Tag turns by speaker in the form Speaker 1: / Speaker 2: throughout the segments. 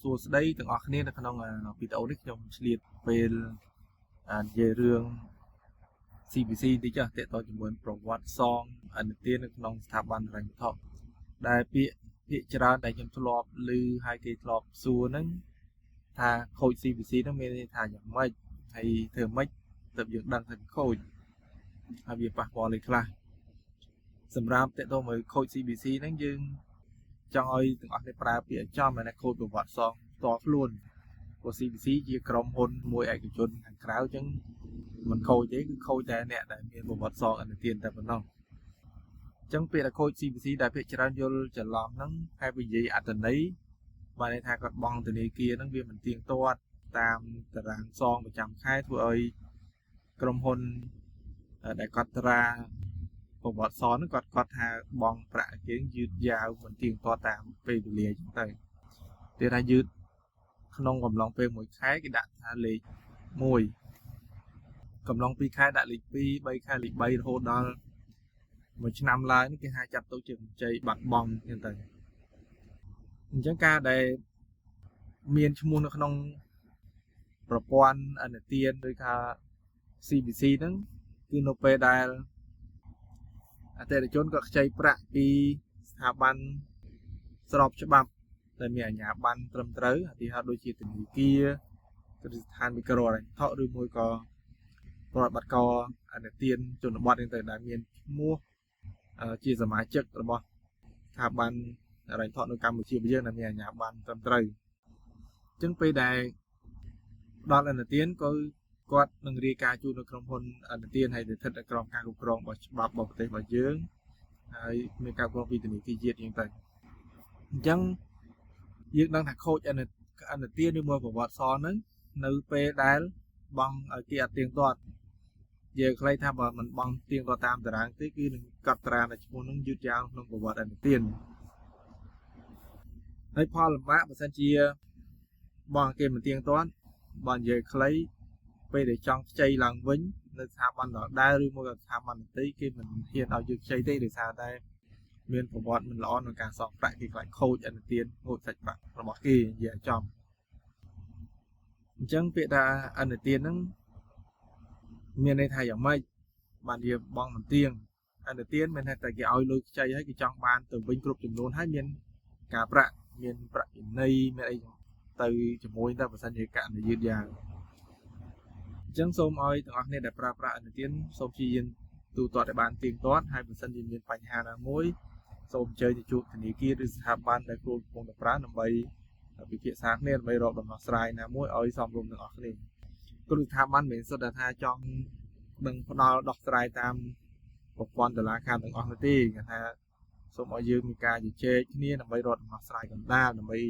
Speaker 1: សួស្តីទាំងអស់គ្នានៅក្នុងវីដេអូនេះខ្ញុំឆ្លៀតពេលនិយាយរឿង CBC តិចតេតតជាមួយប្រវត្តិសងអនុទាននៅក្នុងស្ថាប័នហិរញ្ញវត្ថុដែលពាក្យច្រើនដែលខ្ញុំធ្លាប់ឮហើយគេធ្លាប់សួរហ្នឹងថាខូច CBC ហ្នឹងមានន័យថាយ៉ាងម៉េចហើយធ្វើម៉េចទើបយើងដឹងថាខូចហើយវាប៉ះពាល់អីខ្លះសម្រាប់តេតតមួយខូច CBC ហ្នឹងយើងចង់ឲ្យទាំងអស់គ្នាប្រើពាក្យចំហើយណាខូចប្រវត្តិសងផ្ទាល់ខ្លួនព្រោះ CBC ជាក្រុមហ៊ុនមួយឯកជនខាងក្រៅអញ្ចឹងមិនខូចទេគឺខូចតែអ្នកដែលមានប្រវត្តិសងអនុទានតែប៉ុណ្ណោះអញ្ចឹងពាក្យថាខូច CBC ដែលភាគច្រើនយល់ច្រឡំហ្នឹងហើយនិយាយអត្ថន័យបានន័យថាគាត់បង់ធនាគារហ្នឹងវាមិនទៀងទាត់តាមតារាងសងប្រចាំខែធ្វើឲ្យក្រុមហ៊ុនដែលគាត់ត្រាប្រវត្តិសងហ្នឹងគាត់ថាបង់ប្រាក់គេយឺតយ៉ាវមិនទៀងទាត់តាមពេលវេលាអញ្ចឹងទៅគេថាយឺតក្នុងកំឡុងពេលមួយខែគេដាក់ថាលេខ1កំឡុង2ខែដាក់លេខ2 3ខែលេខ3រហូតដល់មួយឆ្នាំឡើងនេះគេហៅចាត់ទុកជាកម្ចីបាត់បង់អញ្ចឹងទៅអញ្ចឹងការដែលមានឈ្មោះនៅក្នុងប្រព័ន្ធអនុទានដូចថា CBC ហ្នឹងគឺនៅពេលដែលអតិថិជនគាត់ខ្ចីប្រាក់ពីស្ថាប័នស្របច្បាប់ដែលមានអាជ្ញាប័ណ្ណត្រឹមត្រូវឧទាហរណ៍ដូចជាធនាគារឬស្ថានមីក្រូហិរញ្ញវត្ថុឬមួយក៏ប្រតិបត្តិការអនុទានជនបទហ្នឹងទៅដែលមានឈ្មោះជាសមាជិករបស់ស្ថាប័នហិរញ្ញវត្ថុនៅកម្ពុជាយើងដែលមានអាជ្ញាប័ណ្ណត្រឹមត្រូវអញ្ចឹងពេលដែលដល់អនុទានក៏គាត់នឹងរាយការណ៍ជូននៅក្រុមហ៊ុនអនុទានហើយស្ថិតនៅក្រោមការគ្រប់គ្រងរបស់ច្បាប់របស់ប្រទេសរបស់យើងហើយមានការគ្រប់គ្រងពីធនាគារជាតិយ៉ាងទៅអញ្ចឹងយើងដឹងថាខូចអនុទានឬមួយប្រវត្តិសងហ្នឹងនៅពេលដែលបង់ឲ្យគេអត់ទៀងទាត់យើងខ្លីថាបើមិនបង់ទៀងទាត់តាមតារាងទេគឺនឹងកត់ត្រានៅឈ្មោះហ្នឹងយឺតយ៉ាវក្នុងប្រវត្តិអនុទានហើយផលលំបាកបើសិនជាបង់គេមិនទៀងទាត់បើនិយាយខ្លីពេលដែលចង់ខ្ចីឡើងវិញនៅស្ថាប័នដដែលឬមួយក៏ស្ថាប័នដទៃគេមិនហ៊ានឲ្យយើងខ្ចីទេដោយសារតែមានប្រវត្តិមិនល្អក្នុងការសងប្រាក់គេខ្លាចខូចអនុទានខូចសាច់ប្រាក់របស់គេនិយាយចំអញ្ចឹងពាក្យថាអនុទានហ្នឹងមានន័យថាយ៉ាងម៉េចបានវាបង់មិនទៀងអនុទានមានតែគេឲ្យលុយខ្ចីហើយគេចង់បានទៅវិញគ្រប់ចំនួនហើយមានការប្រាក់មានប្រាក់ពិន័យមានអីទៅជាមួយទៅបើសិនជាករណីយឺតយ៉ាវអញ្ចឹងសូមឲ្យទាំងអស់គ្នាដែលប្រើប្រាស់អនុទានសូមព្យាយាមទូទាត់ឲ្យបានទៀងទាត់ហើយបើសិនជាមានបញ្ហាណាមួយសូមអញ្ជើញទៅជួបធនាគារឬស្ថាប័នដែលគ្រូកំពុងតែប្រើដើម្បីពិភាក្សាគ្នាដើម្បីរកដំណោះស្រាយណាមួយឲ្យសមរម្យទាំងអស់គ្នាគ្រូស្ថាប័នមិនសុទ្ធតែថាចង់នឹងផ្ដល់ដោះស្រាយតាមប្រព័ន្ធតុលាការទាំងអស់នោះទេគេថាសូមឲ្យយើងមានការជជែកគ្នាដើម្បីរកដំណោះស្រាយកណ្ដាលដើម្បី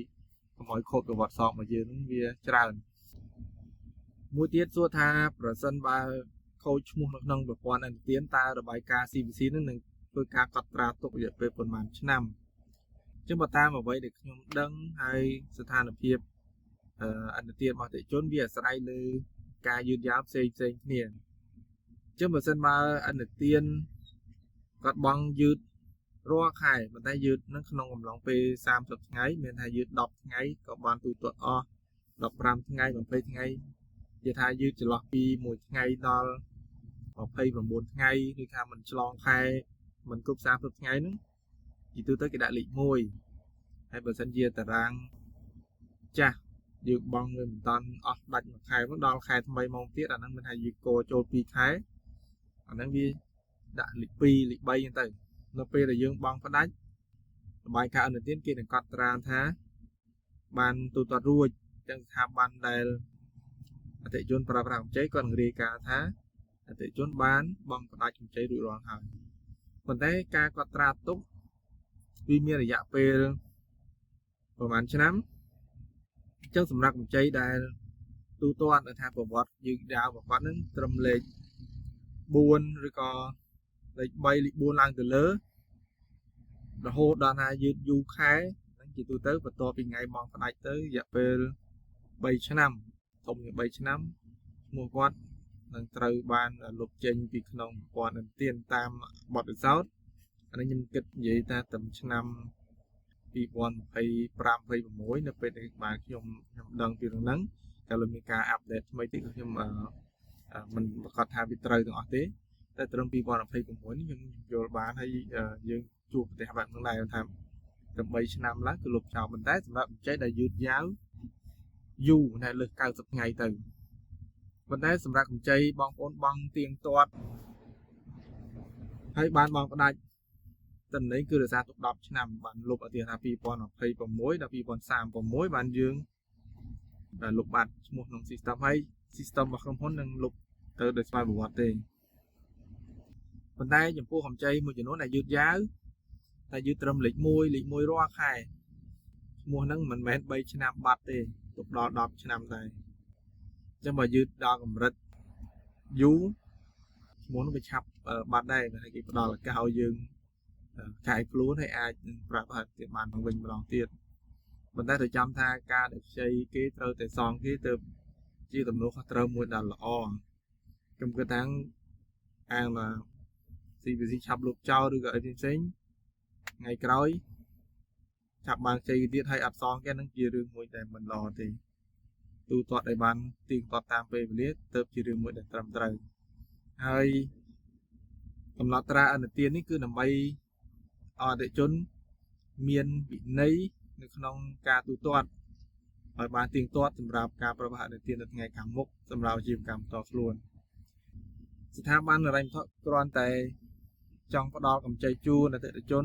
Speaker 1: កុំឲ្យខូចប្រវត្តិសងរបស់យើងវាច្រើនមួយទៀតសួរថាប្រសិនបើខូចឈ្មោះនៅក្នុងប្រព័ន្ធអនុទានតើរបាយការណ៍ CBC នឹងធ្វើការកត់ត្រាទុករយៈពេលប្រហែលឆ្នាំអញ្ចឹងបើតាមអ្វីដែលខ្ញុំដឹងហើយស្ថានភាពអនុទានរបស់អតិថិជនវាអាស្រ័យលើការយឺតយ៉ាវផ្សេងគ្នាអញ្ចឹងបើសិនបើអនុទានគាត់បង់យឺតរាល់ខែប៉ុន្តែយឺតនឹងក្នុងកំឡុងពេល30ថ្ងៃមានថាយឺត10ថ្ងៃក៏បានទូទាត់អស់15ថ្ងៃ20ថ្ងៃនិយាយថាយឺតចន្លោះពី1ថ្ងៃដល់29ថ្ងៃឬថាមិនឆ្លងខែមិនគ្រប់30ថ្ងៃហ្នឹងជាទូទៅគេដាក់លេខ1ហើយបើសិនជាតារាងចាស់យើងបង់មិនតាន់អស់ដាច់មួយខែមកដល់ខែថ្មីមកទៀតអាហ្នឹងមិនថាយើងកោចូល2ខែអាហ្នឹងវាដាក់លេខ2លេខ3អញ្ចឹងទៅនៅពេលដែលយើងបង់ផ្ដាច់របាយការណ៍អនុទានគេនឹងកត់ត្រាថាបានទូទាត់រួចទាំងស្ថាប័នដែលអតិថិជនប្រើប្រាស់កម្ចីគាត់នឹងរាយការណ៍ថាអតិថិជនបានបង់ផ្ដាច់កម្ចីរួចរាល់ហើយប៉ុន្តែការកត់ត្រាទុកវាមានរយៈពេលប្រហែលឆ្នាំអញ្ចឹងសម្រាប់កម្ចីដែលទូទាត់ថាប្រវត្តិយឺតយ៉ាវរបស់គាត់នឹងត្រឹមលេខ4ឬក៏លេខ3លេខ4ឡើងទៅលើរហូតដល់ថាយឺតយូរខែហ្នឹងជាទូទៅបន្ទាប់ពីថ្ងៃបង់ផ្ដាច់ទៅរយៈពេល3ឆ្នាំធំជាង3ឆ្នាំឈ្មោះគាត់នឹងត្រូវបានលុបចេញពីក្នុងប្រព័ន្ធអនុទានតាមបទពិសោធន៍អានេះខ្ញុំគិតនិយាយថាត្រឹមឆ្នាំ2019 2025 នៅពេលដែលបាទខ្ញុំដឹងពីរឿងហ្នឹងតែលើមានការអាប់ដេតថ្មីតិចខ្ញុំមិនប្រកាសថាវាត្រូវទាំងអស់ទេតែត្រឹម2026នេះខ្ញុំយល់បានហើយយើងជួបប្រទេសបែបហ្នឹងដែរថាដើម្បីឆ្នាំឡើងគឺលុបចោលប៉ុន្តែសម្រាប់បច្ចេកដែលយឺតយ៉ាវយូរតែលើស90ថ្ងៃទៅប៉ុន្តែសម្រាប់កម្ចីបងប្អូនបងទៀងទាត់ហើយបានបងផ្ដាច់តន័យគឺរក្សាទុក10ឆ្នាំបានលុបឧទាហរណ៍ថា2026ដល់2036បានយើងលុបបាត់ឈ្មោះក្នុង system ហើយ system របស់ក្រុមហ៊ុននឹងលុបទៅដោយស្វ័យប្រវត្តិទេប៉ុន្តែចំពោះកម្ចីមួយចំនួនដែលយឺតយ៉ាវតែយឺតត្រឹមលេខ1រាល់ខែឈ្មោះហ្នឹងមិនមែន3ឆ្នាំបាត់ទេទុកដល់10ឆ្នាំដែរអញ្ចឹងបើយឺតដល់កម្រិតយូរឈ្មោះនោះវាឆាប់បាត់ដែរគេផ្ដល់ឱកាសឲ្យយើងកែខ្លួនហើយអាចនឹងប្រាប់ឲ្យទៀតបានវិញម្ដងទៀតប៉ុន្តែត្រូវចាំថាការដែលខ្ចីគេត្រូវតែសងគេទៅជាទំនួលខុសត្រូវមួយដែលល្អខ្ញុំគិតថាអាងមក CVC ឆាប់លុបចោលឬក៏អីផ្សេងថ្ងៃក្រោយចាប់បានខ្ចីទៀតហើយអត់សងគេនឹងជារឿងមួយដែលមិនល្អទេទូទាត់ឲ្យបានទៀងទាត់តាមពេលវេលាទៅជារឿងមួយដែលត្រឹមត្រូវហើយកំណត់ត្រាអនុទាននេះគឺដើម្បីអតិថិជនមានវិន័យនៅក្នុងការទូទាត់ឲ្យបានទៀងទាត់សម្រាប់ការប្រកាសអនុទាននៅថ្ងៃខាងមុខសម្រាប់អាជីវកម្មផ្ទាល់ខ្លួនស្ថាប័នហិរញ្ញវត្ថុគ្រាន់តែចង់ផ្ដល់កម្ចីជូនអតិថិជន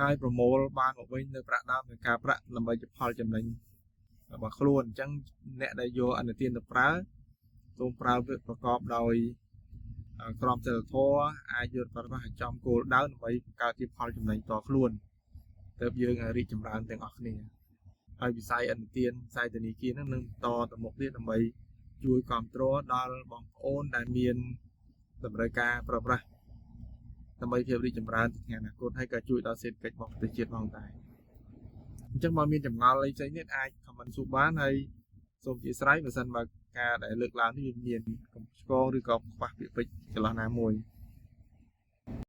Speaker 1: ហើយប្រមូលបានមកវិញនៅប្រាក់ដើមនៃការប្រាក់ដើម្បីជាផលចំណេញរបស់ខ្លួនអញ្ចឹងអ្នកដែលយកអនុទានទៅប្រើសូមប្រើវាប្រកបដោយក្រមសីលធម៌អាចយកប្រកាសឲ្យចំគោលដៅដើម្បីបង្កើតជាផលចំណេញតខ្លួនទើបយើងរីកចម្រើនទាំងអស់គ្នាហើយវិស័យអនុទានវិស័យធនាគារនឹងបន្តទៅមុខទៀតដើម្បីជួយគ្រប់គ្រងដល់បងប្អូនដែលមានតម្រូវការប្រើប្រាស់ដើម្បីភាពរីកចម្រើនទៅថ្ងៃអនាគតហើយក៏ជួយដល់សេដ្ឋកិច្ចរបស់ប្រទេសជាតិផងដែរអញ្ចឹងបើមានចម្ងល់អីផ្សេងទៀតអាច comment សួរបានហើយសូមអធិស្ឋានបើសិនបើការដែលលើកឡើងនេះវាមានកំឆ្កងឬក៏ខ្វះពាក្យពេចន៍ចន្លោះណាមួយ